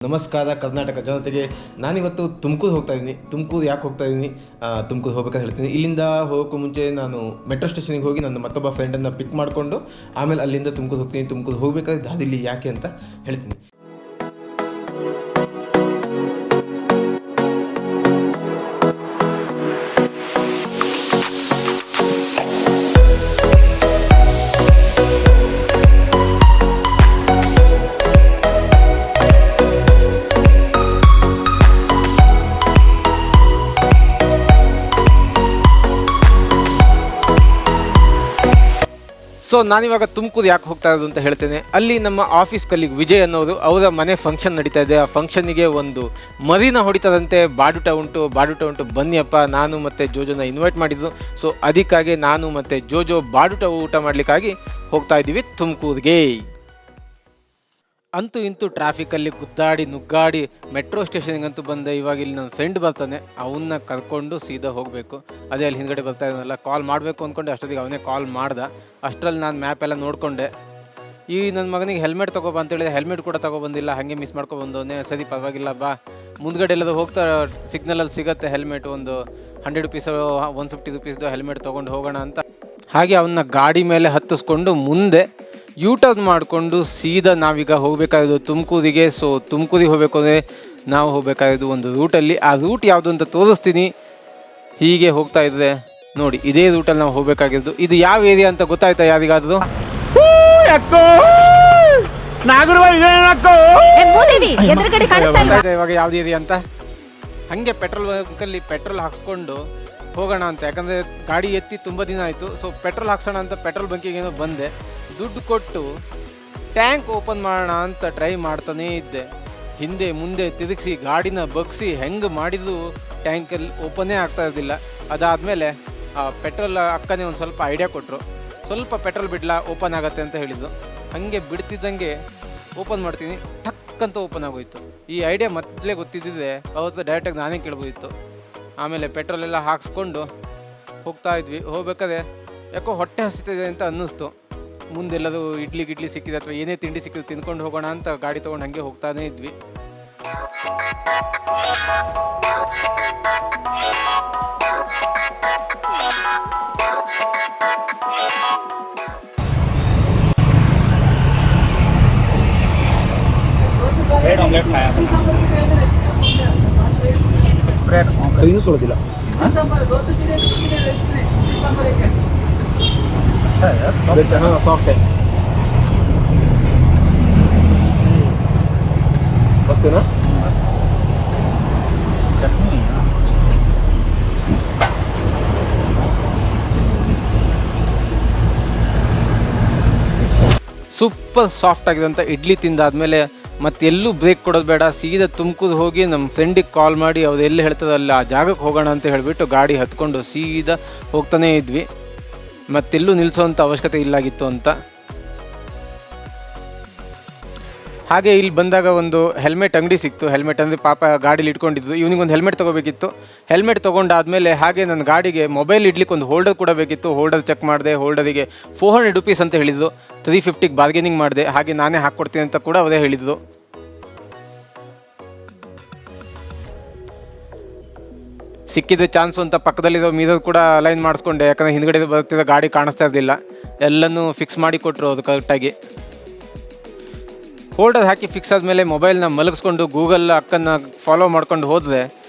ನಮಸ್ಕಾರ ಕರ್ನಾಟಕ ಜನತೆಗೆ. ನಾನಿವತ್ತು ತುಮಕೂರು ಹೋಗ್ತಾ ಇದ್ದೀನಿ. ತುಮಕೂರು ಯಾಕೆ ಹೋಗ್ತಾ ಇದ್ದೀನಿ, ತುಮಕೂರು ಹೋಗ್ಬೇಕಂತ ಹೇಳ್ತೀನಿ. ಇಲ್ಲಿಂದ ಹೋಗೋಕ್ಕೂ ಮುಂಚೆ ನಾನು ಮೆಟ್ರೋ ಸ್ಟೇಷನಿಗೆ ಹೋಗಿ ನನ್ನ ಮತ್ತೊಬ್ಬ ಫ್ರೆಂಡನ್ನು ಪಿಕ್ ಮಾಡಿಕೊಂಡು ಆಮೇಲೆ ಅಲ್ಲಿಂದ ತುಮಕೂರು ಹೋಗ್ತೀನಿ. ತುಮಕೂರು ಹೋಗಬೇಕಾದ್ರೆ ದಾರಿಲಿ ಯಾಕೆ ಅಂತ ಹೇಳ್ತೀನಿ. ಸೊ ನಾನಿವಾಗ ತುಮಕೂರು ಯಾಕೆ ಹೋಗ್ತಾ ಇರೋದು ಅಂತ ಹೇಳ್ತೇನೆ. ಅಲ್ಲಿ ನಮ್ಮ ಆಫೀಸ್ ಕಲೀಗ್ ವಿಜಯ್ ಅನ್ನೋರು, ಅವರ ಮನೆ ಫಂಕ್ಷನ್ ನಡೀತಾ ಇದೆ. ಆ ಫಂಕ್ಷನ್ನಿಗೆ ಒಂದು ಮರಿನ ಹೊಡಿತದಂತೆ, ಬಾಡುಟ ಉಂಟು ಬನ್ನಿಯಪ್ಪ, ನಾನು ಮತ್ತು ಜೋಜೋನ ಇನ್ವೈಟ್ ಮಾಡಿದ್ದು. ಸೊ ಅದಕ್ಕಾಗಿ ನಾನು ಮತ್ತು ಜೋಜೋ ಬಾಡುಟ ಊಟ ಮಾಡಲಿಕ್ಕಾಗಿ ಹೋಗ್ತಾ ಇದ್ದೀವಿ ತುಮಕೂರಿಗೆ. ಅಂತೂ ಇಂತೂ ಟ್ರಾಫಿಕಲ್ಲಿ ಗುದ್ದಾಡಿ ನುಗ್ಗಾಡಿ ಮೆಟ್ರೋ ಸ್ಟೇಷನಿಗಂತೂ ಬಂದೆ. ಇವಾಗ ಇಲ್ಲಿ ನನ್ನ ಫ್ರೆಂಡ್ ಬರ್ತಾನೆ, ಅವನ್ನ ಕರ್ಕೊಂಡು ಸೀದಾ ಹೋಗಬೇಕು. ಅದೇ ಅಲ್ಲಿ ಹಿಂದ್ಗಡೆ ಬರ್ತಾ ಇದ್ದಾನಲ್ಲ, ಕಾಲ್ ಮಾಡಬೇಕು ಅಂದ್ಕೊಂಡೆ. ಅಷ್ಟೊತ್ತಿಗೆ ಅವನೇ ಕಾಲ್ ಮಾಡ್ದೆ. ಅಷ್ಟರಲ್ಲಿ ನಾನು ಮ್ಯಾಪ್ ಎಲ್ಲ ನೋಡಿಕೊಂಡೆ. ಈ ನನ್ನ ಮಗನಿಗೆ ಹೆಲ್ಮೆಟ್ ತೊಗೊಬ ಅಂತೇಳಿದೆ, ಹೆಲ್ಮೆಟ್ ಕೂಡ ತೊಗೊಬಂದಿಲ್ಲ. ಹಾಗೆ ಮಿಸ್ ಮಾಡ್ಕೊಬಂದವನೇ. ಸರಿ ಪರವಾಗಿಲ್ಲ ಬಾ, ಮುಂದ್ಗಡೆ ಎಲ್ಲದು ಹೋಗ್ತಾ ಸಿಗ್ನಲಲ್ಲಿ ಸಿಗುತ್ತೆ ಹೆಲ್ಮೆಟ್. ಒಂದು 100 ರೂಪೀಸ್ 150 ರೂಪೀಸ್ದು ಹೆಲ್ಮೆಟ್ ತೊಗೊಂಡು ಹೋಗೋಣ ಅಂತ ಹಾಗೆ ಅವನ್ನ ಗಾಡಿ ಮೇಲೆ ಹತ್ತಿಸ್ಕೊಂಡು ಮುಂದೆ ಯೂಟರ್ನ್ ಮಾಡಿಕೊಂಡು ಸೀದಾ ನಾವೀಗ ಹೋಗಬೇಕಾಗಿದ್ದು ತುಮಕೂರಿಗೆ. ಸೊ ತುಮಕೂರಿಗೆ ಹೋಗಬೇಕು ಅಂದರೆ ನಾವು ಹೋಗಬೇಕಾಗಿದ್ದು ಒಂದು ರೂಟಲ್ಲಿ. ಆ ರೂಟ್ ಯಾವುದು ಅಂತ ತೋರಿಸ್ತೀನಿ. ಹೀಗೆ ಹೋಗ್ತಾ ಇದ್ದರೆ ನೋಡಿ, ಇದೇ ರೂಟಲ್ಲಿ ನಾವು ಹೋಗಬೇಕಾಗಿದ್ದು. ಇದು ಯಾವ ಏರಿಯಾ ಅಂತ ಗೊತ್ತಾಯ್ತಾ ಯಾರಿಗಾದ್ರು? ಇವಾಗ ಯಾವ್ದು ಏರಿಯಾ ಅಂತ. ಹಾಗೆ ಪೆಟ್ರೋಲ್ ಬಂಕಲ್ಲಿ ಪೆಟ್ರೋಲ್ ಹಾಕ್ಸ್ಕೊಂಡು ಹೋಗೋಣ ಅಂತ, ಯಾಕಂದರೆ ಗಾಡಿ ಎತ್ತಿ ತುಂಬ ದಿನ ಆಯಿತು. ಸೊ ಪೆಟ್ರೋಲ್ ಹಾಕ್ಸೋಣ ಅಂತ ಪೆಟ್ರೋಲ್ ಬಂಕಿಗೇನೋ ಬಂದೆ. ದುಡ್ಡು ಕೊಟ್ಟು ಟ್ಯಾಂಕ್ ಓಪನ್ ಮಾಡೋಣ ಅಂತ ಟ್ರೈ ಮಾಡ್ತಾನೇ ಇದ್ದೆ. ಹಿಂದೆ ಮುಂದೆ ತಿರುಗಿಸಿ ಗಾಡಿನ ಬಗ್ಸಿ ಹೆಂಗೆ ಮಾಡಿದ್ರು ಟ್ಯಾಂಕಲ್ಲಿ ಓಪನ್ನೇ ಆಗ್ತಾ ಇರಲಿಲ್ಲ. ಅದಾದಮೇಲೆ ಪೆಟ್ರೋಲ್ ಅಕ್ಕನೇ ಒಂದು ಸ್ವಲ್ಪ ಐಡಿಯಾ ಕೊಟ್ಟರು. ಸ್ವಲ್ಪ ಪೆಟ್ರೋಲ್ ಬಿಡ್ಲಾ, ಓಪನ್ ಆಗುತ್ತೆ ಅಂತ ಹೇಳಿದ್ದು. ಹಾಗೆ ಬಿಡ್ತಿದ್ದಂಗೆ ಓಪನ್ ಮಾಡ್ತೀನಿ, ಟಕ್ ಅಂತ ಓಪನ್ ಆಗೋಯ್ತು. ಈ ಐಡಿಯಾ ಮೊದಲೇ ಗೊತ್ತಿದ್ದಿದ್ರೆ ಅವತ್ತು ಡೈರೆಕ್ಟಾಗಿ ನಾನೇ ಕೇಳ್ಬೋದಿತ್ತು. ಆಮೇಲೆ ಪೆಟ್ರೋಲ್ ಎಲ್ಲ ಹಾಕ್ಸ್ಕೊಂಡು ಹೋಗ್ತಾ ಇದ್ವಿ. ಹೋಗ್ಬೇಕಾದ್ರೆ ಯಾಕೋ ಹೊಟ್ಟೆ ಹಸಿತಿದೆ ಅಂತ ಅನ್ನಿಸ್ತು. ಮುಂದೆಲ್ಲದು ಇಡ್ಲಿ ಸಿಕ್ಕಿದೆ ಅಥವಾ ಏನೇ ತಿಂಡಿ ಸಿಕ್ಕಿದೆ ತಿನ್ಕೊಂಡು ಹೋಗೋಣ ಅಂತ ಗಾಡಿ ತೊಗೊಂಡು ಹಾಗೆ ಹೋಗ್ತಾನೇ ಇದ್ವಿ. ಇನ್ನೂ ತೊಗೊಳೋದಿಲ್ಲ. ಸಾಫ್ಟ್ ಅಷ್ಟೇನಾ? ಸೂಪರ್ ಸಾಫ್ಟ್ ಆಗಿದಂಥ ಇಡ್ಲಿ ತಿಂದಾದ್ಮೇಲೆ ಮತ್ತೆಲ್ಲೂ ಬ್ರೇಕ್ ಕೊಡೋದು ಬೇಡ, ಸೀದಾ ತುಮಕೂರು ಹೋಗಿ ನಮ್ಮ ಫ್ರೆಂಡಿಗೆ ಕಾಲ್ ಮಾಡಿ ಅವ್ರು ಎಲ್ಲಿ ಹೇಳ್ತದೆ ಅಲ್ಲಿ ಆ ಜಾಗಕ್ಕೆ ಹೋಗೋಣ ಅಂತ ಹೇಳಿಬಿಟ್ಟು ಗಾಡಿ ಹತ್ಕೊಂಡು ಸೀದಾ ಹೋಗ್ತಾನೇ ಇದ್ವಿ. ಮತ್ತೆಲ್ಲೂ ನಿಲ್ಲಿಸೋವಂಥ ಅವಶ್ಯಕತೆ ಇಲ್ಲಾಗಿತ್ತು ಅಂತ. ಹಾಗೆ ಇಲ್ಲಿ ಬಂದಾಗ ಒಂದು ಹೆಲ್ಮೆಟ್ ಅಂಗಡಿ ಸಿಕ್ತು. ಹೆಲ್ಮೆಟ್ ಅಂದರೆ ಪಾಪ ಗಾಡೀಲಿ ಇಟ್ಕೊಂಡಿದ್ದು, ಇವನಿಗೊಂದು ಹೆಲ್ಮೆಟ್ ತೊಗೋಬೇಕಿತ್ತು. ಹೆಲ್ಮೆಟ್ ತೊಗೊಂಡಾದಮೇಲೆ ಹಾಗೆ ನನ್ನ ಗಾಡಿಗೆ ಮೊಬೈಲ್ ಇಡ್ಲಿಕ್ಕೆ ಒಂದು ಹೋಲ್ಡರ್ ಕೂಡ ಬೇಕಿತ್ತು. ಹೋಲ್ಡರ್ ಚೆಕ್ ಮಾಡಿದೆ. ಹೋಲ್ಡರಿಗೆ 400 ರೂಪೀಸ್ ಅಂತ ಹೇಳಿದ್ದು. 350ಗೆ ಬಾರ್ಗೇನಿಂಗ್ ಮಾಡಿದೆ. ಹಾಗೆ ನಾನೇ ಹಾಕ್ಕೊಡ್ತೀನಿ ಅಂತ ಕೂಡ ಅವರೇ ಹೇಳಿದ್ದು. ಸಿಕ್ಕಿದ ಚಾನ್ಸು ಅಂತ ಪಕ್ಕದಲ್ಲಿರೋ ಮಿರರ್ ಕೂಡ ಅಲೈನ್ ಮಾಡಿಸ್ಕೊಂಡೆ, ಯಾಕಂದರೆ ಹಿಂದ್ಗಡೆ ಬರ್ತಿರೋ ಗಾಡಿ ಕಾಣಿಸ್ತಾ ಇರಲಿಲ್ಲ. ಎಲ್ಲನೂ ಫಿಕ್ಸ್ ಮಾಡಿ ಕೊಟ್ಟರು ಅದು ಕರೆಕ್ಟಾಗಿ. ಹೋಲ್ಡರ್ ಹಾಕಿ ಫಿಕ್ಸ್ ಆದಮೇಲೆ ಮೊಬೈಲ್ನ ಮಲಗಿಸ್ಕೊಂಡು ಗೂಗಲ್ ಅಕ್ಕನ್ನು ಫಾಲೋ ಮಾಡ್ಕೊಂಡು ಹೋದರೆ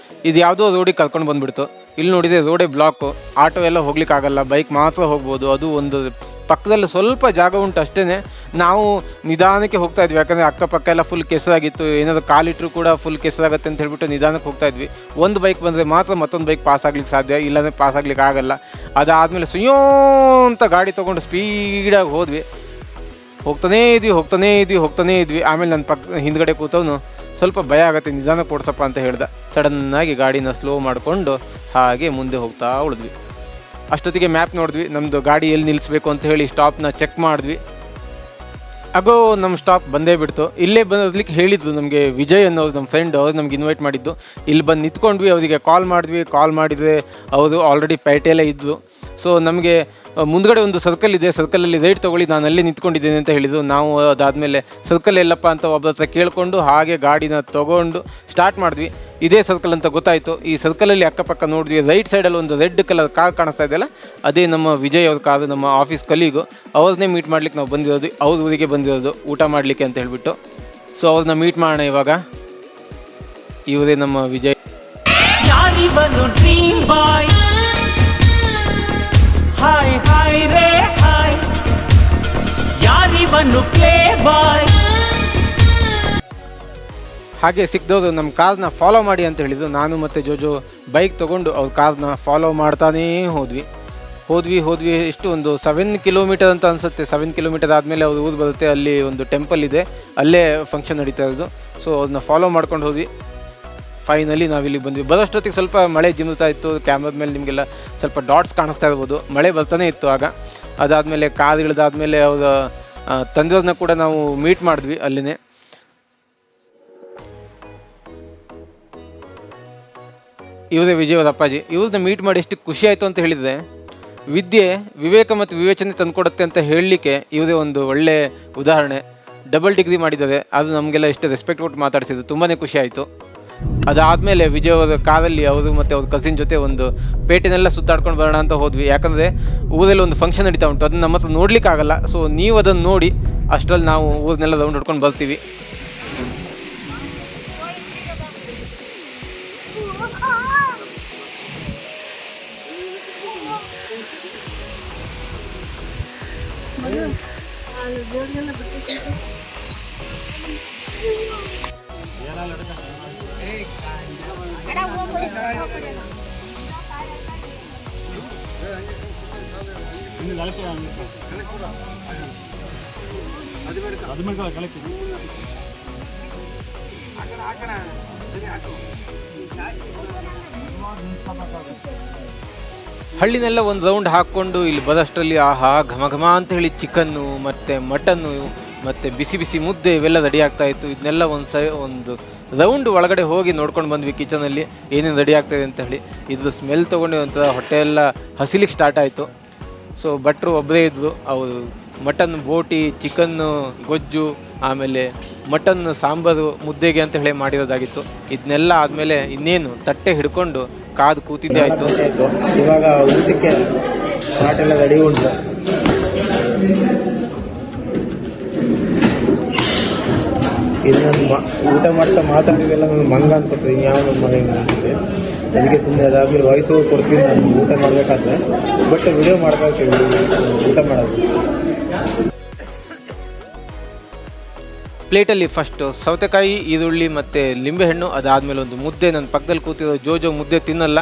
ಇದು ಯಾವುದೋ ರೋಡಿಗೆ ಕರ್ಕೊಂಡು ಬಂದುಬಿಡ್ತು. ಇಲ್ಲಿ ನೋಡಿದರೆ ರೋಡೇ ಬ್ಲಾಕು, ಆಟೋ ಎಲ್ಲ ಹೋಗ್ಲಿಕ್ಕಾಗಲ್ಲ, ಬೈಕ್ ಮಾತ್ರ ಹೋಗ್ಬೋದು. ಅದು ಒಂದು ಪಕ್ಕದಲ್ಲಿ ಸ್ವಲ್ಪ ಜಾಗ ಉಂಟು ಅಷ್ಟೇ. ನಾವು ನಿಧಾನಕ್ಕೆ ಹೋಗ್ತಾ ಇದ್ವಿ, ಯಾಕಂದರೆ ಅಕ್ಕಪಕ್ಕ ಎಲ್ಲ ಫುಲ್ ಕೆಸರಾಗಿತ್ತು. ಏನಾದರೂ ಕಾಲಿಟ್ಟರು ಕೂಡ ಫುಲ್ ಕೆಸರಾಗುತ್ತೆ ಅಂತ ಹೇಳ್ಬಿಟ್ಟು ನಿಧಾನಕ್ಕೆ ಹೋಗ್ತಾ ಇದ್ವಿ. ಒಂದು ಬೈಕ್ ಬಂದರೆ ಮಾತ್ರ ಮತ್ತೊಂದು ಬೈಕ್ ಪಾಸ್ ಆಗ್ಲಿಕ್ಕೆ ಸಾಧ್ಯ, ಇಲ್ಲಾಂದರೆ ಪಾಸ್ ಆಗ್ಲಿಕ್ಕೆ ಆಗಲ್ಲ. ಅದಾದಮೇಲೆ ಸುಯ್ಯೋ ಅಂತ ಗಾಡಿ ತೊಗೊಂಡು ಸ್ಪೀಡಾಗಿ ಹೋದ್ವಿ. ಹೋಗ್ತಾನೇ ಇದ್ವಿ. ಆಮೇಲೆ ನನ್ನ ಪಕ್ಕ ಹಿಂದ್ಗಡೆ ಕೂತವನು ಸ್ವಲ್ಪ ಭಯ ಆಗುತ್ತೆ, ನಿಧಾನಕ್ಕೆ ಓಡಿಸಪ್ಪ ಅಂತ ಹೇಳ್ದೆ. ಸಡನ್ನಾಗಿ ಗಾಡಿನ ಸ್ಲೋ ಮಾಡಿಕೊಂಡು ಹಾಗೆ ಮುಂದೆ ಹೋಗ್ತಾ ಉಳಿದ್ವಿ. ಅಷ್ಟೊತ್ತಿಗೆ ಮ್ಯಾಪ್ ನೋಡಿದ್ವಿ, ನಮ್ಮದು ಗಾಡಿ ಎಲ್ಲಿ ನಿಲ್ಲಿಸ್ಬೇಕು ಅಂತ ಹೇಳಿ ಸ್ಟಾಪ್ನ ಚೆಕ್ ಮಾಡಿದ್ವಿ. ಆಗೋ ನಮ್ಮ ಸ್ಟಾಪ್ ಬಂದೇ ಬಿಡ್ತು. ಇಲ್ಲೇ ಬಂದಲಿಕ್ಕೆ ಹೇಳಿದ್ದು ನಮಗೆ ವಿಜಯ್ ಅನ್ನೋರು, ನಮ್ಮ ಫ್ರೆಂಡ್, ಅವ್ರು ನಮ್ಗೆ ಇನ್ವೈಟ್ ಮಾಡಿದ್ದು. ಇಲ್ಲಿ ಬಂದು ನಿಂತ್ಕೊಂಡ್ವಿ, ಅವರಿಗೆ ಕಾಲ್ ಮಾಡಿದ್ರೆ ಅವರು ಆಲ್ರೆಡಿ ಪೇಟೆಯಲ್ಲೇ ಇದ್ದರು. ಸೊ ನಮಗೆ ಮುಂದ್ಗಡೆ ಒಂದು ಸರ್ಕಲ್ ಇದೆ, ಸರ್ಕಲಲ್ಲಿ ರೈಟ್ ತೊಗೊಳ್ಳಿ, ನಾನು ಅಲ್ಲೇ ನಿಂತ್ಕೊಂಡಿದ್ದೇನೆ ಅಂತ ಹೇಳಿದ್ದು. ನಾವು ಅದಾದಮೇಲೆ ಸರ್ಕಲ್ ಎಲ್ಲಪ್ಪ ಅಂತ ಒಬ್ಬರ ಹತ್ರ ಕೇಳಿಕೊಂಡು ಹಾಗೆ ಗಾಡಿನ ತೊಗೊಂಡು ಸ್ಟಾರ್ಟ್ ಮಾಡಿದ್ವಿ. ಇದೇ ಸರ್ಕಲ್ ಅಂತ ಗೊತ್ತಾಯಿತು. ಈ ಸರ್ಕಲಲ್ಲಿ ಅಕ್ಕಪಕ್ಕ ನೋಡಿದ್ವಿ, ರೈಟ್ ಸೈಡಲ್ಲಿ ಒಂದು ರೆಡ್ ಕಲರ್ ಕಾರ್ ಕಾಣಿಸ್ತಾ ಇದೆಯಲ್ಲ, ಅದೇ ನಮ್ಮ ವಿಜಯ್ ಅವ್ರ ಕಾರು, ನಮ್ಮ ಆಫೀಸ್ ಕಲೀಗು. ಅವ್ರನ್ನೇ ಮೀಟ್ ಮಾಡ್ಲಿಕ್ಕೆ ನಾವು ಬಂದಿರೋದು, ಅವ್ರ ಊರಿಗೆ ಬಂದಿರೋದು ಊಟ ಮಾಡಲಿಕ್ಕೆ ಅಂತ ಹೇಳಿಬಿಟ್ಟು. ಸೊ ಅವ್ರನ್ನ ಮೀಟ್ ಮಾಡೋಣ ಇವಾಗ. ಇವರೇ ನಮ್ಮ ವಿಜಯ್. ಹಾಯ್ ಹಾಯ್ ರೇ ಹಾಯ್, ಯಾರಿವನು ಪ್ಲೇ ಬಾಯ್. ಹಾಗೆ ಸಿಕ್ದವರು ನಮ್ಮ ಕಾರ್ನ ಫಾಲೋ ಮಾಡಿ ಅಂತ ಹೇಳಿದ್ರು. ನಾನು ಮತ್ತು ಜೋಜೋ ಬೈಕ್ ತೊಗೊಂಡು ಅವ್ರ ಕಾರ್ನ ಫಾಲೋ ಮಾಡ್ತಾನೇ ಹೋದ್ವಿ. ಎಷ್ಟು ಒಂದು 7 ಕಿಲೋಮೀಟರ್ ಅಂತ ಅನಿಸುತ್ತೆ. 7 ಕಿಲೋಮೀಟರ್ ಆದಮೇಲೆ ಅವ್ರ ಊರು ಬರುತ್ತೆ. ಅಲ್ಲಿ ಒಂದು ಟೆಂಪಲ್ ಇದೆ, ಅಲ್ಲೇ ಫಂಕ್ಷನ್ ನಡೀತಾ ಇರೋದು. ಸೊ ಅದನ್ನ ಫಾಲೋ ಮಾಡ್ಕೊಂಡು ಹೋದ್ವಿ. ಫೈನಲಿ ನಾವಿಲ್ಲಿ ಬಂದ್ವಿ. ಬರೋಷ್ಟೊತ್ತಿಗೆ ಸ್ವಲ್ಪ ಮಳೆ ಜಿಮ್ತಾ ಇತ್ತು. ಕ್ಯಾಮ್ರಾದ ಮೇಲೆ ನಿಮಗೆಲ್ಲ ಸ್ವಲ್ಪ ಡಾಟ್ಸ್ ಕಾಣಿಸ್ತಾ ಇರ್ಬೋದು. ಮಳೆ ಬರ್ತಾನೆ ಇತ್ತು ಆಗ. ಅದಾದಮೇಲೆ ಕಾರ್ ಇಳಿದಾದ್ಮೇಲೆ ಅವ್ರ ತಂದೆಯವ್ರನ್ನ ಕೂಡ ನಾವು ಮೀಟ್ ಮಾಡಿದ್ವಿ ಅಲ್ಲಿನೇ. ಇವರೇ ವಿಜಯವರ ಅಪ್ಪಾಜಿ. ಇವ್ರನ್ನ ಮೀಟ್ ಮಾಡಿ ಎಷ್ಟು ಖುಷಿ ಆಯಿತು ಅಂತ ಹೇಳಿದರೆ, ವಿದ್ಯೆ ವಿವೇಕ ಮತ್ತು ವಿವೇಚನೆ ತಂದುಕೊಡುತ್ತೆ ಅಂತ ಹೇಳಲಿಕ್ಕೆ ಇವರೇ ಒಂದು ಒಳ್ಳೆ ಉದಾಹರಣೆ. ಡಬಲ್ ಡಿಗ್ರಿ ಮಾಡಿದ್ದಾರೆ, ಅದು ನಮಗೆಲ್ಲ ಎಷ್ಟು ರೆಸ್ಪೆಕ್ಟ್ ಕೊಟ್ಟು ಮಾತಾಡಿಸಿದ್ದು, ತುಂಬಾ ಖುಷಿ ಆಯಿತು. ಅದಾದಮೇಲೆ ವಿಜಯ್ ಅವರ ಕಾರಲ್ಲಿ ಅವರು ಮತ್ತು ಅವ್ರ ಕಸಿನ್ ಜೊತೆ ಒಂದು ಪೇಟೆನೆಲ್ಲ ಸುತ್ತಾಡ್ಕೊಂಡು ಬರೋಣ ಅಂತ ಹೋದ್ವಿ. ಯಾಕಂದರೆ ಊರಲ್ಲಿ ಒಂದು ಫಂಕ್ಷನ್ ನಡೀತಾ ಉಂಟು, ಅದನ್ನು ನಮ್ಮ ಹತ್ರ ನೋಡಲಿಕ್ಕಾಗಲ್ಲ. ಸೊ ನೀವು ಅದನ್ನು ನೋಡಿ, ಅಷ್ಟರಲ್ಲಿ ನಾವು ಊರನ್ನೆಲ್ಲ ರೌಂಡ್ ಹೊಡ್ಕೊಂಡು ಬರ್ತೀವಿ. ಹಳ್ಳಿನೆಲ್ಲ ಒಂದು ರೌಂಡ್ ಹಾಕ್ಕೊಂಡು ಇಲ್ಲಿ ಬರೋಷ್ಟರಲ್ಲಿ ಆಹಾ ಘಮ ಘಮ ಅಂತ ಹೇಳಿ ಚಿಕನ್ನು ಮತ್ತು ಮಟನ್ನು ಮತ್ತು ಬಿಸಿ ಬಿಸಿ ಮುದ್ದೆ ಇವೆಲ್ಲ ರೆಡಿ ಆಗ್ತಾ ಇತ್ತು. ಇದನ್ನೆಲ್ಲ ಒಂದು ರೌಂಡ್ ಒಳಗಡೆ ಹೋಗಿ ನೋಡ್ಕೊಂಡು ಬಂದ್ವಿ ಕಿಚನಲ್ಲಿ ಏನೇನು ರೆಡಿ ಆಗ್ತಾಯಿದೆ ಅಂತ ಹೇಳಿ. ಇದ್ರ ಸ್ಮೆಲ್ ತೊಗೊಂಡು ಒಂಥರ ಹೊಟ್ಟೆ ಎಲ್ಲ ಹಸಿಲಿಕ್ಕೆ ಸ್ಟಾರ್ಟ್ ಆಯಿತು. ಸೊ ಭಟ್ರು ಒಬ್ಬರೇ ಇದ್ದರು. ಅವರು ಮಟನ್ ಬೋಟಿ, ಚಿಕನ್ನು ಗೊಜ್ಜು, ಆಮೇಲೆ ಮಟನ್ ಸಾಂಬಾರು ಮುದ್ದೆಗೆ ಅಂತ ಹೇಳಿ ಮಾಡಿರೋದಾಗಿತ್ತು. ಇದನ್ನೆಲ್ಲ ಆದಮೇಲೆ ಇನ್ನೇನು ತಟ್ಟೆ ಹಿಡ್ಕೊಂಡು ಕಾದು ಕೂತಿದ್ದೇ ಆಯಿತು. ಇವಾಗ ಊಟಕ್ಕೆ ಸ್ಟಾರ್ಟೆಲ್ಲ ರೆಡಿ ಉಂಟು. ಇನ್ನೊಂದು ಊಟ ಮಾಡ್ತಾ ಮಾತಾಡಿದೆಲ್ಲ ನನಗೆ ಮಂಗ ಅನ್ಕೊಳ್ತದೆ, ಇನ್ಯಾವ ಮನೆ ಅಂತಿದೆ. ಅದಕ್ಕೆ ಸುಮ್ಮನೆ ಅದಾದ್ಮೇಲೆ ವಾಯ್ಸು ಕೊಡ್ತೀನಿ ನಾನು ಊಟ ಮಾಡಬೇಕಾದ್ರೆ. ಬಟ್ ವಿಡಿಯೋ ಮಾಡ್ತಾ ಇರ್ತೀವಿ ಊಟ ಮಾಡೋದು. ಪ್ಲೇಟಲ್ಲಿ ಫಸ್ಟು ಸೌತೆಕಾಯಿ, ಈರುಳ್ಳಿ ಮತ್ತು ಲಿಂಬೆಹಣ್ಣು, ಅದಾದಮೇಲೆ ಒಂದು ಮುದ್ದೆ. ನನ್ನ ಪಕ್ಕದಲ್ಲಿ ಕೂತಿರೋ ಜೋಜೋ ಮುದ್ದೆ ತಿನ್ನಲ್ಲ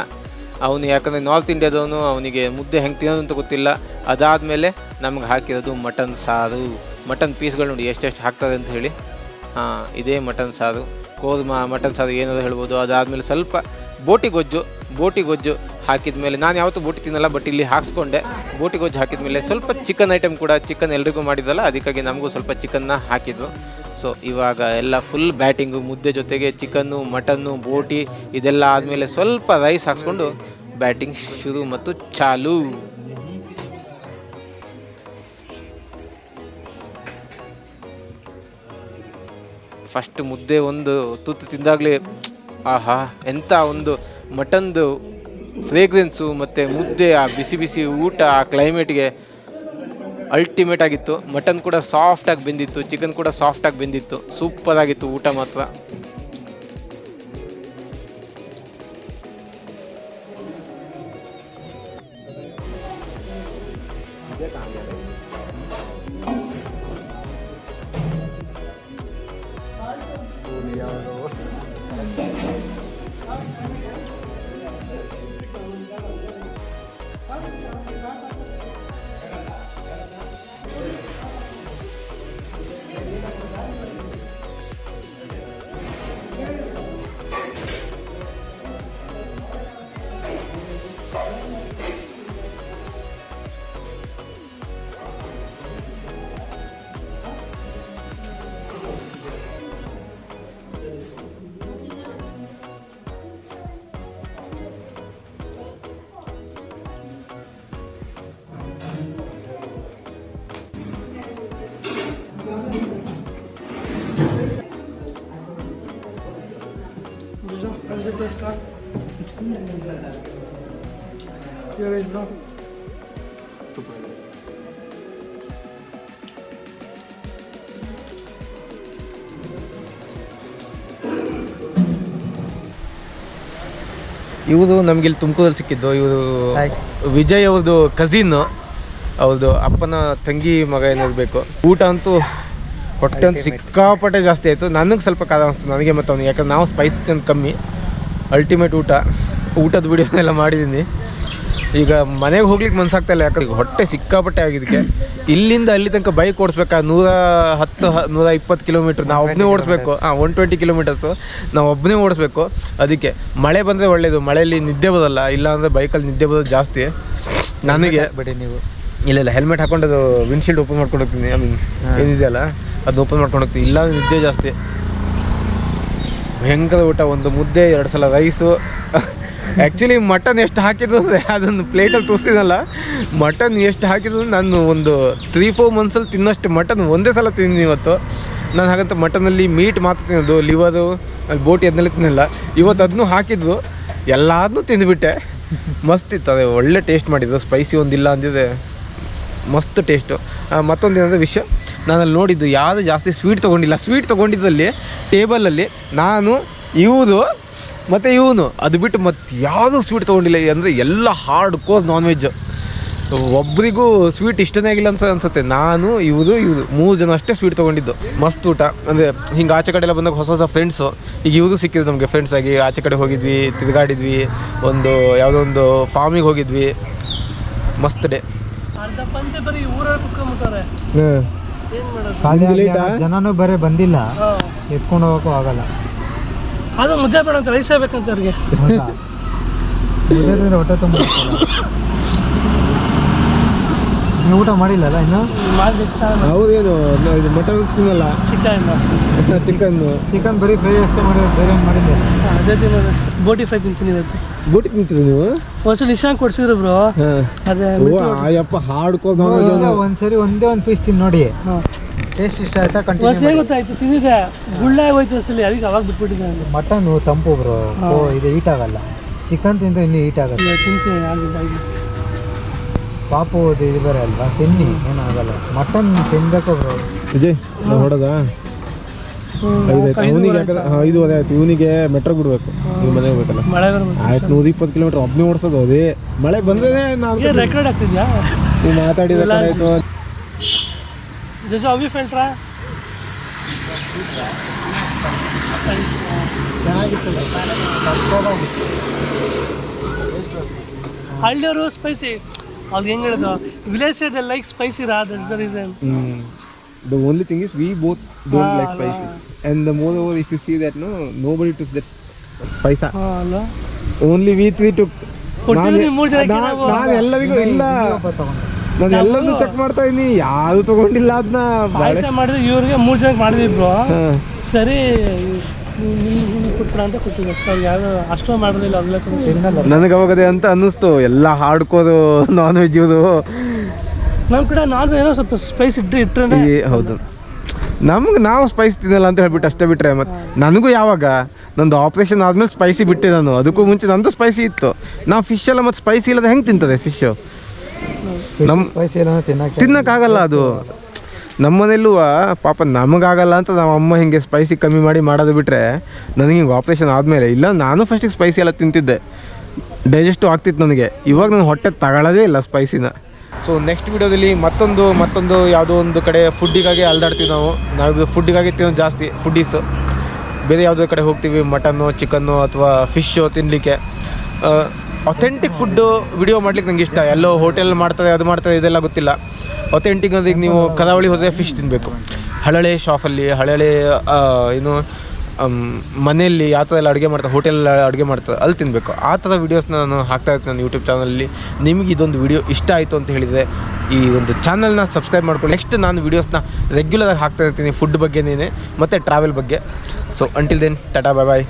ಅವನು, ಯಾಕಂದರೆ ನಾರ್ತ್ ಇಂಡಿಯಾದವನು, ಅವನಿಗೆ ಮುದ್ದೆ ಹೆಂಗೆ ತಿನ್ನೋದು ಅಂತ ಗೊತ್ತಿಲ್ಲ. ಅದಾದಮೇಲೆ ನಮ್ಗೆ ಹಾಕಿರೋದು ಮಟನ್ ಸಾರು. ಮಟನ್ ಪೀಸ್ಗಳು ನೋಡಿ ಎಷ್ಟೆಷ್ಟು ಹಾಕ್ತದೆ ಅಂತ ಹೇಳಿ. ಇದೇ ಮಟನ್ ಸಾರು, ಕೋರ್ಮಾ ಮಟನ್ ಸಾರು ಏನಾದರೂ ಹೇಳ್ಬೋದು. ಅದಾದಮೇಲೆ ಸ್ವಲ್ಪ ಬೋಟಿ ಗೊಜ್ಜು ಹಾಕಿದ ಮೇಲೆ, ನಾನು ಯಾವತ್ತೂ ಬೋಟಿ ತಿನ್ನಲ್ಲ, ಬಟ್ ಇಲ್ಲಿ ಹಾಕ್ಸ್ಕೊಂಡೆ. ಬೋಟಿ ಗೊಜ್ಜು ಹಾಕಿದ ಮೇಲೆ ಸ್ವಲ್ಪ ಚಿಕನ್ ಐಟಮ್ ಕೂಡ, ಚಿಕನ್ ಎಲ್ರಿಗೂ ಮಾಡಿದ್ದಲ್ಲ, ಅದಕ್ಕಾಗಿ ನಮಗೂ ಸ್ವಲ್ಪ ಚಿಕನ್ನ ಹಾಕಿದ್ದು. ಸೊ ಇವಾಗ ಎಲ್ಲ ಫುಲ್ ಬ್ಯಾಟಿಂಗು, ಮುದ್ದೆ ಜೊತೆಗೆ ಚಿಕನ್ನು, ಮಟನ್ನು, ಬೋಟಿ ಇದೆಲ್ಲ ಆದಮೇಲೆ ಸ್ವಲ್ಪ ರೈಸ್ ಹಾಕ್ಸ್ಕೊಂಡು ಬ್ಯಾಟಿಂಗ್ ಶುರು ಮತ್ತು ಚಾಲು. ಫಸ್ಟ್ ಮುದ್ದೆ ಒಂದು ತುತ್ತು ತಿಂದಾಗಲೇ ಆಹಾ ಎಂಥ ಒಂದು ಮಟನ್ದು ಫ್ರೇಗ್ರೆನ್ಸು ಮತ್ತು ಮುದ್ದೆ, ಆ ಬಿಸಿ ಬಿಸಿ ಊಟ, ಆ ಕ್ಲೈಮೇಟ್ಗೆ ಅಲ್ಟಿಮೇಟ್ ಆಗಿತ್ತು. ಮಟನ್ ಕೂಡ ಸಾಫ್ಟಾಗಿ ಬೆಂದಿತ್ತು, ಚಿಕನ್ ಕೂಡ ಸಾಫ್ಟಾಗಿ ಬೆಂದಿತ್ತು. ಸೂಪರ್ ಆಗಿತ್ತು ಊಟ ಮಾತ್ರ. How's the taste? Here is no. ಇವರು ನಮ್ಗೆ ಇಲ್ಲಿ ತುಮಕೂರಲ್ಲಿ ಸಿಕ್ಕಿದ್ದು. ಇವರು ವಿಜಯ್ ಅವ್ರದ್ದು ಕಸಿನ್, ಅವ್ರದ್ದು ಅಪ್ಪನ ತಂಗಿ ಮಗ ಏನಿರಬೇಕು. ಊಟ ಅಂತೂ ಹೊಟ್ಟೆ ಅಂತೂ ಸಿಕ್ಕಾಪಟ್ಟೆ ಜಾಸ್ತಿ ಆಯಿತು. ನನಗೆ ಸ್ವಲ್ಪ ಕಾದ ಅನಿಸ್ತು ನನಗೆ ಮತ್ತು ಅವ್ನಿಗೆ, ಯಾಕಂದ್ರೆ ನಾವು ಸ್ಪೈಸಿ ಅಂತ ಕಮ್ಮಿ. ಅಲ್ಟಿಮೇಟ್ ಊಟದ ವಿಡಿಯೋನೆಲ್ಲ ಮಾಡಿದ್ದೀನಿ. ಈಗ ಮನೆಗೆ ಹೋಗ್ಲಿಕ್ಕೆ ಮನ್ಸಾಗ್ತಾ ಇಲ್ಲ, ಯಾಕಂದ್ರೆ ಹೊಟ್ಟೆ ಸಿಕ್ಕಾಪಟ್ಟೆ ಆಗಿದ್ದಕ್ಕೆ. ಇಲ್ಲಿಂದ ಅಲ್ಲಿ ತನಕ ಬೈಕ್ ಓಡಿಸ್ಬೇಕಾ 110-120 ಕಿಲೋಮೀಟ್ರ್ ನಾವು ಒಬ್ಬನೇ ಓಡಿಸ್ಬೇಕು. 120 ಕಿಲೋಮೀಟರ್ಸು ನಾವು ಒಬ್ಬನೇ ಓಡಿಸ್ಬೇಕು. ಅದಕ್ಕೆ ಮಳೆ ಬಂದರೆ ಒಳ್ಳೆಯದು, ಮಳೆಯಲ್ಲಿ ನಿದ್ದೆ ಬರೋಲ್ಲ. ಇಲ್ಲಾಂದರೆ ಬೈಕಲ್ಲಿ ನಿದ್ದೆ ಬರೋದು ಜಾಸ್ತಿ ನನಗೆ. ಬಿಡಿ ನೀವು. ಇಲ್ಲ ಹೆಲ್ಮೆಟ್ ಹಾಕೊಂಡು ಅದು ವಿಂಡ್ಶೀಲ್ಡ್ ಓಪನ್ ಮಾಡ್ಕೊಂಡು ಹೋಗ್ತೀನಿ. ಐ ಮೀನ್ ಏನಿದೆಯಲ್ಲ ಅದನ್ನ ಓಪನ್ ಮಾಡ್ಕೊಂಡು ಹೋಗ್ತೀನಿ. ಇಲ್ಲ ನಿದ್ದೆ ಜಾಸ್ತಿ. ಭಯಂಕರ ಊಟ, ಒಂದು ಮುದ್ದೆ 2 ಸಲ ರೈಸು. ಆ್ಯಕ್ಚುಲಿ ಮಟನ್ ಎಷ್ಟು ಹಾಕಿದ್ದು ಅಂದರೆ ಅದನ್ನು ಪ್ಲೇಟಲ್ಲಿ ತೋರಿಸಿದಲ್ಲ, ಮಟನ್ ಎಷ್ಟು ಹಾಕಿದ್ದು ನಾನು ಒಂದು 3-4 ಮಂತ್ಸಲ್ಲಿ ತಿನ್ನೋಷ್ಟು ಮಟನ್ ಒಂದೇ ಸಲ ತಿಂದಿನಿ ಇವತ್ತು ನಾನು. ಹಾಗಂತ ಮಟನಲ್ಲಿ ಮೀಟ್ ಮಾತ್ರ ತಿನ್ನೋದು, ಲಿವರು ಅಲ್ಲಿ ಬೋಟಿ ಅದನ್ನೆಲ್ಲ ತಿನ್ನಲ್ಲ. ಇವತ್ತು ಅದನ್ನೂ ಹಾಕಿದ್ರು, ಎಲ್ಲದನ್ನೂ ತಿಂದುಬಿಟ್ಟೆ. ಮಸ್ತ್ ಇತ್ತು, ಅದೇ ಒಳ್ಳೆ ಟೇಸ್ಟ್ ಮಾಡಿದ್ದು. ಸ್ಪೈಸಿ ಒಂದಿಲ್ಲ ಅಂದಿದೆ, ಮಸ್ತ್ ಟೇಸ್ಟು. ಮತ್ತೊಂದು ಏನಂದರೆ ವಿಷಯ, ನಾನಲ್ಲಿ ನೋಡಿದ್ದು ಯಾವುದು ಜಾಸ್ತಿ ಸ್ವೀಟ್ ತೊಗೊಂಡಿಲ್ಲ. ಸ್ವೀಟ್ ತೊಗೊಂಡಿದ್ದಲ್ಲಿ ಟೇಬಲಲ್ಲಿ ನಾನು, ಇವರು ಮತ್ತು ಇವನು, ಅದು ಬಿಟ್ಟು ಮತ್ತು ಯಾವುದೂ ಸ್ವೀಟ್ ತೊಗೊಂಡಿಲ್ಲ. ಅಂದರೆ ಎಲ್ಲ ಹಾರ್ಡ್ ಕೋರ್ ನಾನ್ ವೆಜ್. ಒಬ್ಬರಿಗೂ ಸ್ವೀಟ್ ಇಷ್ಟನೇ ಆಗಿಲ್ಲ ಅನ್ಸುತ್ತೆ. ನಾನು ಇವರು 3 ಜನ ಅಷ್ಟೇ ಸ್ವೀಟ್ ತೊಗೊಂಡಿದ್ದು. ಮಸ್ತ್ ಊಟ. ಅಂದರೆ ಹಿಂಗೆ ಆಚೆ ಕಡೆ ಎಲ್ಲ ಬಂದಾಗ ಹೊಸ ಫ್ರೆಂಡ್ಸು, ಈಗ ಇವರು ಸಿಕ್ಕಿದ್ರು ನಮಗೆ ಫ್ರೆಂಡ್ಸ್ ಆಗಿ. ಆಚೆ ಕಡೆ ಹೋಗಿದ್ವಿ, ತಿರುಗಾಡಿದ್ವಿ, ಒಂದು ಯಾವುದೋ ಒಂದು ಫಾರ್ಮಿಗೆ ಹೋಗಿದ್ವಿ. ಮಸ್ತ್ ಡೇ. ಅರ್ಧ ಪಂಚೆ ಬರೀ ಊರಲ್ಲಿ ಕುತ್ಕೊಂಡ್ಬಿಟ್ಟಾರೆ. ಏನು ಮಾಡೋದು? ಜನನೂ ಬರೀ ಬಂದಿಲ್ಲ, ಎತ್ಕೊಂಡು ಹೋಗೋಕ್ಕೂ ಆಗಲ್ಲ. ಅದು ಮುದ್ದೆ ಬೇಡ ಅಂತ ರೈಸೇ ಬೇಕಂತ ಅವ್ರಿಗೆ. ಹೊಟ್ಟೆ ತುಂಬ. ನೀವು ಊಟ ಮಾಡಿಲ್ಲಲ್ಲ ಇನ್ನು? ಹೌದೇನು, ಇದು ಮಟನ್ ತಿನ್ನಲ್ಲ, ಚಿಕನ್ ಬರೀ ಫ್ರೈ ಅಷ್ಟೇ ಮಾಡಿರೋದು, ಬೇರೆ ಏನು ಮಾಡಿದ್ದೆ? ಅದೇ ತಿನ್ನೋದಷ್ಟೇ. ಬೋಟಿ ಫ್ರೈ ತಿಂತೀನಿ ಇವತ್ತು. ಬೋಟಿ ತಿಂತೀರಿ ನೀವು? ಒಂದ್ಸಲ ನಿಶಾಂಕ್ ಕೊಡ್ಸಿದ್ರು ಬ್ರೋ. ಅದೇ ಅಯ್ಯಪ್ಪ ಹಾಡ್ಕೋದು. ಒಂದ್ಸರಿ ಒಂದೇ ಒಂದು ಪೀಸ್ ತಿಂದು ನೋಡಿ, ಟೇಸ್ಟ್ ಇಷ್ಟ ಆಯ್ತಾ? ಕಂಟಿನ್ಯೂ ಗೊತ್ತಾಯ್ತು, ತಿಂದಿದ್ದೆ, ಗುಳ್ಳೆ ಹೋಯ್ತು ಅಸಲಿ, ಅದಕ್ಕೆ ಅವಾಗ ಬಿಟ್ಬಿಟ್ಟಿದ್ದೆ. ಮಟನ್ ತಂಪು ಬ್ರೋ, ಇದು ಹೀಟ್ ಆಗಲ್ಲ. ಚಿಕನ್ ತಿಂದ್ರೆ ಇನ್ನೂ ಹೀಟ್ ಆಗಲ್ಲ. ತಿಂತೀನಿ ಆಗಿದ್ದಾಗಿ. ಪಾಪು ಇದು ಬೇರೆ ಅಲ್ವಾ, ತಿನ್ನಿ, ಏನಾಗಲ್ಲ. ಮಟನ್ ತಿನ್ಬೇಕು ಬ್ರೋ. ವಿಜಯ್ ಹೊಡೋದ 5:05 ಆಯ್ತು. ಇವನಿಗೆ ಮೆಟ್ರೋ ಬಿಡ್ಬೇಕು, ನೀವು ಮನೆಗೆ ಹೋಗ್ಬೇಕಲ್ಲ. ಮಳೆ ಆಯ್ತು, 120 ಕಿಲೋಮೀಟರ್ ಒಬ್ಬನೇ ಓಡಿಸೋದು. ಅದೇ ಮಳೆ ಬಂದ್ರೆ ನಾನು ರೆಕಾರ್ಡ್ ಆಗ್ತಿದ್ಯಾ? ನೀವು ಮಾತಾಡಿದ ಆಯ್ತು. ಜಸ್ಟ್ ಅವಿ ಫಿಲ್ಟ್ರಾ ಹಳ್ಳಿಯವರು ಸ್ಪೈಸಿ. ಅವ್ರಿಗೆ ಹೆಂಗೆ ಹೇಳಿದ್ರು, ವಿಲೇಜ್ ಸೈಡ್ ಲೈಕ್ ಸ್ಪೈಸಿ ರಾ, that's the reason. The only thing is we both don't like spicy. And the moreover, if you see that nobody took that paisa. Only we 3 took. ನಾನು ಎಲ್ಲರಿಗೂ ಇಲ್ಲ, ನಾನು ಎಲ್ಲದನ್ನೂ check ಮಾಡ್ತಾ ಇದೀನಿ, ಯಾವುದು ತಗೊಂಡಿಲ್ಲ. ಅದನ್ನ ಪಾಯಸ ಮಾಡಿದ್ರೆ ಇವ್ರಿಗೆ 3 ಜನಕ್ಕೆ ಮಾಡಿದ್ವಿ ಬ್ರೋ. ಸರಿ ಕೊಟ್ಬಿಡ ಅಂತ ಕೊಟ್ಟಿದ್ದೆ ಅಷ್ಟೇ. ಅವ್ರು ಯಾರು ಅಷ್ಟು ಮಾಡೋದಿಲ್ಲ. ನನಗೆ ಅವಾಗದೆ ಅಂತ ಅನ್ನಿಸ್ತು, ಎಲ್ಲ ಹಾಡ್ಕೋದು ನಾನ್ ವೆಜ್ ಇವುದು. ನಮ್ಮ ಕಡೆ ನಾನ್ ಏನೋ ಸ್ವಲ್ಪ ಸ್ಪೈಸ್ ಇಟ್ಟರೆ ಹೌದು, ನಾವು ಸ್ಪೈಸ್ ತಿನ್ನಲ್ಲ ಅಂತ ಹೇಳ್ಬಿಟ್ಟು ಅಷ್ಟೇ ಬಿಟ್ಟರೆ. ಮತ್ತು ನನಗೂ ಯಾವಾಗ ನಂದು ಆಪ್ರೇಷನ್ ಆದಮೇಲೆ ಸ್ಪೈಸಿ ಬಿಟ್ಟೆ ನಾನು. ಅದಕ್ಕೂ ಮುಂಚೆ ನಂದು ಸ್ಪೈಸಿ ಇತ್ತು. ನಾವು ಫಿಶ್ ಎಲ್ಲ ಮತ್ತು ಸ್ಪೈಸಿ ಇಲ್ಲದ ಹೆಂಗೆ ತಿಂತದೆ ಫಿಶ್ಶು? ನಮ್ಮ ಸ್ಪೈಸಿ ಎಲ್ಲ ತಿನ್ನೋಕ್ಕಾಗಲ್ಲ. ಅದು ನಮ್ಮ ಮನೆಯಲ್ಲೂ ಪಾಪ ನಮಗಾಗಲ್ಲ ಅಂತ ನಮ್ಮ ಅಮ್ಮ ಹಿಂಗೆ ಸ್ಪೈಸಿ ಕಮ್ಮಿ ಮಾಡಿ ಮಾಡೋದು ಬಿಟ್ಟರೆ, ನನಗೆ ಹಿಂಗೆ ಆಪ್ರೇಷನ್ ಆದಮೇಲೆ ಇಲ್ಲ, ನಾನು ಫಸ್ಟಿಗೆ ಸ್ಪೈಸಿ ಎಲ್ಲ ತಿಂತಿದ್ದೆ, ಡೈಜೆಸ್ಟು ಆಗ್ತಿತ್ತು ನನಗೆ. ಇವಾಗ ನಾನು ಹೊಟ್ಟೆ ತಗೊಳ್ಳೋದೇ ಇಲ್ಲ ಸ್ಪೈಸಿನ. ಸೊ ನೆಕ್ಸ್ಟ್ ವಿಡಿಯೋದಲ್ಲಿ ಮತ್ತೊಂದು ಯಾವುದೋ ಒಂದು ಕಡೆ ಫುಡ್ಡಿಗಾಗಿ ಅಲ್ದಾಡ್ತೀವಿ ನಾವು ಫುಡ್ಡಿಗಾಗಿ ತಿನ್ನೋದು ಜಾಸ್ತಿ ಫುಡ್ಡೀಸು. ಬೇರೆ ಯಾವುದೋ ಕಡೆ ಹೋಗ್ತೀವಿ, ಮಟನ್ನು, ಚಿಕನ್ನು ಅಥವಾ ಫಿಶ್ಶು ತಿನ್ನಲಿಕ್ಕೆ. ಅಥೆಂಟಿಕ್ ಫುಡ್ಡು ವಿಡಿಯೋ ಮಾಡ್ಲಿಕ್ಕೆ ನಂಗೆ ಇಷ್ಟ. ಎಲ್ಲೋ ಹೋಟೆಲ್ ಮಾಡ್ತಾರೆ, ಅದು ಮಾಡ್ತಾರೆ, ಇದೆಲ್ಲ ಗೊತ್ತಿಲ್ಲ. ಅಥೆಂಟಿಕ್ ಅಂದರೆ ಈಗ ನೀವು ಕರಾವಳಿ ಹೋದರೆ ಫಿಶ್ ತಿನ್ನಬೇಕು. ಹಳಳೆ ಶಾಫಲ್ಲಿ, ಹಳಳೆ ಏನು ಮನೆಯಲ್ಲಿ ಯಾವ ಥರ ಎಲ್ಲ ಅಡುಗೆ ಮಾಡ್ತಾರೆ, ಹೋಟೆಲ್ ಅಡುಗೆ ಮಾಡ್ತಾರೆ, ಅಲ್ಲಿ ತಿನ್ನಬೇಕು. ಆ ಥರ ವೀಡಿಯೋಸ್ನ ನಾನು ಹಾಕ್ತಾಯಿರ್ತೀನಿ ನನ್ನ ಯೂಟ್ಯೂಬ್ ಚಾನಲಲ್ಲಿ. ನಿಮಗೆ ಇದೊಂದು ವಿಡಿಯೋ ಇಷ್ಟ ಆಯಿತು ಅಂತ ಹೇಳಿದರೆ ಈ ಒಂದು ಚಾನಲ್ನ ಸಬ್ಸ್ಕ್ರೈಬ್ ಮಾಡ್ಕೊಳ್ಳಿ. ನೆಕ್ಸ್ಟ್ ನಾನು ವೀಡಿಯೋಸ್ನ ರೆಗ್ಯುಲರಾಗಿ ಹಾಕ್ತಾಯಿರ್ತೀನಿ ಫುಡ್ ಬಗ್ಗೆನೇ ಮತ್ತು ಟ್ರಾವೆಲ್ ಬಗ್ಗೆ. ಸೊ ಅಂಟಿಲ್ ದೆನ್, ಟಾಟಾ, ಬಾಯ್ ಬಾಯ್.